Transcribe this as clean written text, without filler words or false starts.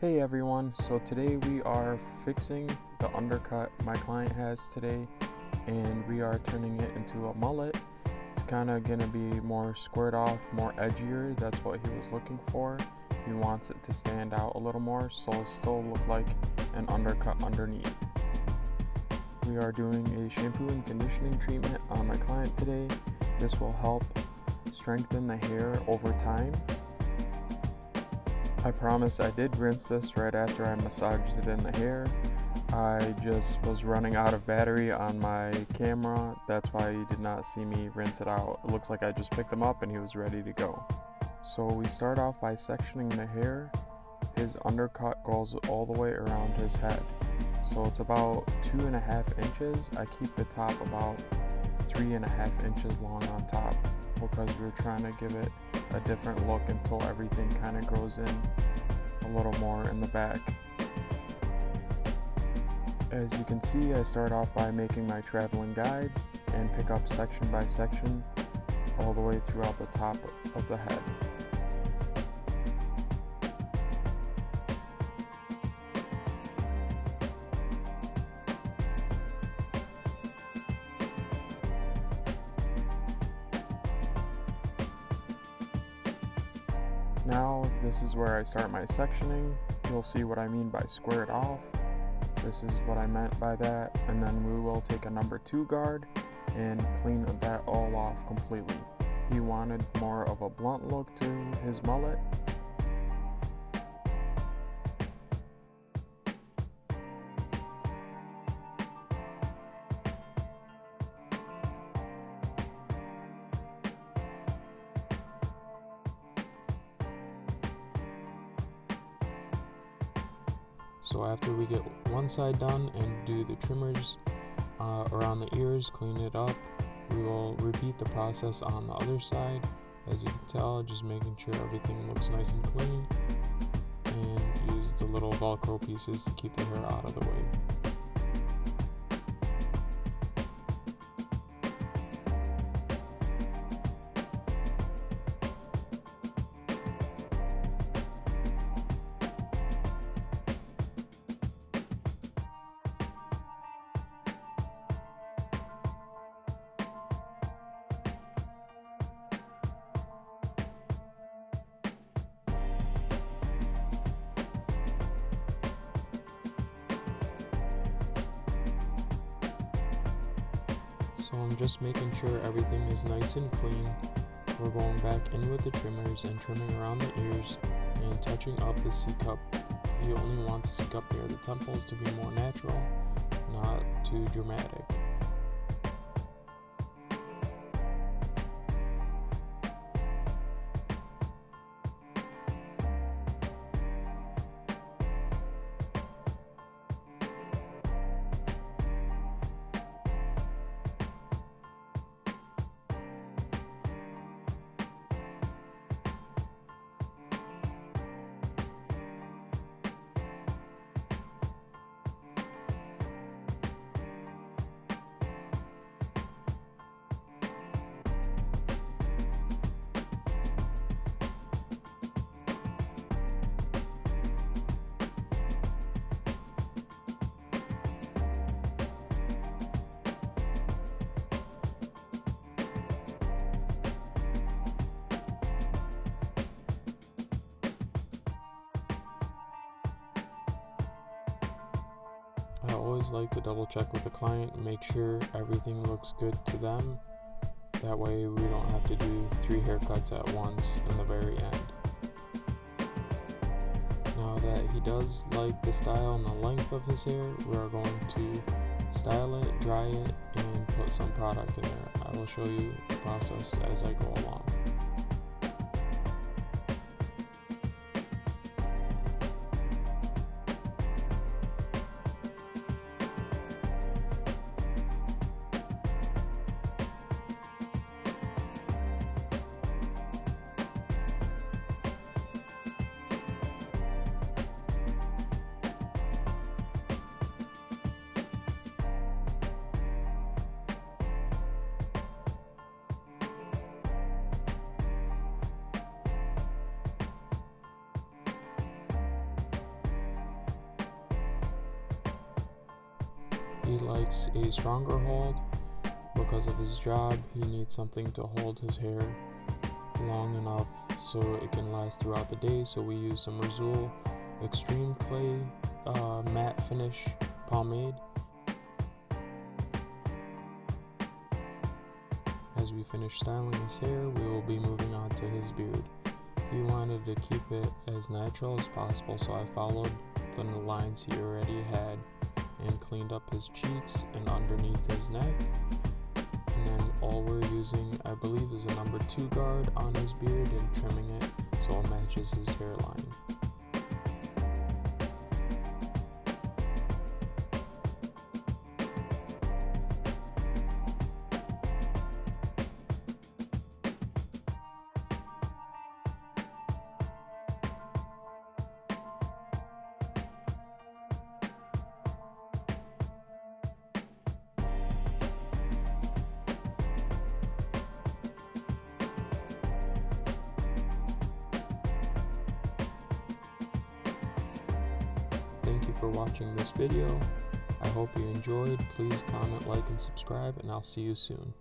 Hey everyone, so today we are fixing the undercut my client has today, and we are turning it into a mullet. It's kind of going to be more squared off, more edgier. That's what he was looking for. He wants it to stand out a little more so it still look like an undercut underneath. We are doing a shampoo and conditioning treatment on my client today. This will help strengthen the hair over time. I promise I did rinse this right after I massaged it in the hair. I just was running out of battery on my camera. That's why you did not see me rinse it out. It looks like I just picked him up and he was ready to go. So we start off by sectioning the hair. His undercut goes all the way around his head. So it's about 2.5 inches. I keep the top about 3.5 inches long on top because we're trying to give it a different look until everything kind of grows in a little more in the back. As you can see, I start off by making my traveling guide and pick up section by section all the way throughout the top of the head. Now, this is where I start my sectioning. You'll see what I mean by squared off. This is what I meant by that. And then we will take a number 2 guard and clean that all off completely. He wanted more of a blunt look to his mullet. So after we get one side done and do the trimmers around the ears, clean it up, we will repeat the process on the other side. As you can tell, just making sure everything looks nice and clean, and use the little Velcro pieces to keep the hair out of the way. So I'm just making sure everything is nice and clean. We're going back in with the trimmers and trimming around the ears and touching up the C-cup. You only want the C-cup near the temples to be more natural, not too dramatic. I always like to double check with the client and make sure everything looks good to them. That way we don't have to do 3 haircuts at once in the very end. Now that he does like the style and the length of his hair, we are going to style it, dry it, and put some product in there. I will show you the process as I go along. He likes a stronger hold. Because of his job, he needs something to hold his hair long enough so it can last throughout the day. So we use some Rusk Extreme Clay matte finish pomade. As we finish styling his hair, we will be moving on to his beard. He wanted to keep it as natural as possible, so I followed the lines he already had and cleaned up his cheeks and underneath his neck. And then all we're using, I believe, is a number 2 guard on his beard and trimming it so it matches his hairline. Thank you for watching this video. I hope you enjoyed. Please comment, like, and subscribe, and I'll see you soon.